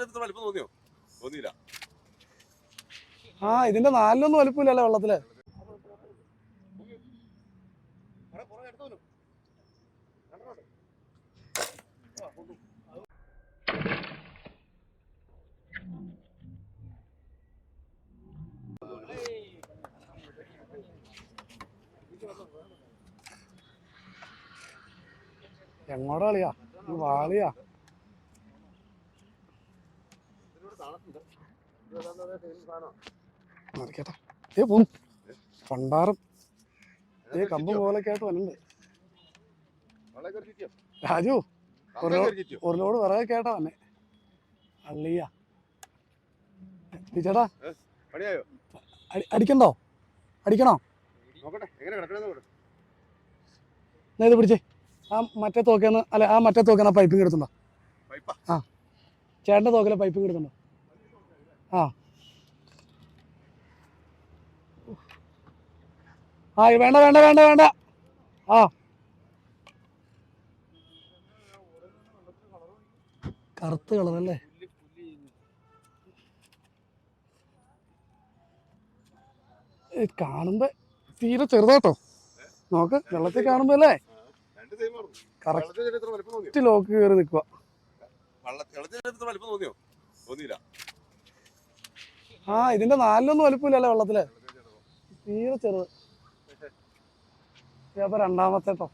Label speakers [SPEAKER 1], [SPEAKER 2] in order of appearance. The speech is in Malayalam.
[SPEAKER 1] വലിപ്പം തോന്നിയോ? തോന്നിയില്ല.
[SPEAKER 2] ആ ഇതിന്റെ നാലിലൊന്നും വലിപ്പില്ലല്ലോ വെള്ളത്തില്. എങ്ങോട്ടാ കളിയാ? വാളിയാ? മറിക്കട്ടെ. പോന്നു പണ്ടാറും കമ്പ് പോലൊക്കെ ആയിട്ട് വന്നുണ്ട്. രാജു ഒരു ലോഡ് വിറകൊക്കെ ആയിട്ടാ വന്നെ. അള്ളിയാ ചേട്ടാ, അടിക്കണ്ടോ? അടിക്കണോ? ഇത് പിടിച്ചേ. ആ മറ്റേ തോക്കേന്ന് അല്ല, ആ മറ്റേ തോക്കേന്ന് പൈപ്പിങ് എടുത്തുണ്ടോ? ആ ചേട്ടൻ്റെ തോക്കിലെ പൈപ്പിങ് എടുത്തുണ്ടോ? ആ ആ വേണ്ട വേണ്ട വേണ്ട വേണ്ട. ആ കറുത്ത കളറല്ലേ? കാണുമ്പോ തീരെ ചെറുതാട്ടോ. നോക്ക് വെള്ളത്തിൽ കാണുമ്പോ അല്ലേ കറക്റ്റ് ലോക്ക് കയറി നിൽക്കുക. ആ ഇതിന്റെ നാലിലൊന്നും വലിപ്പില്ലല്ലോ വെള്ളത്തില്. തീരെ ചെറുത്. അപ്പൊ രണ്ടാമത്തെ കേട്ടോ.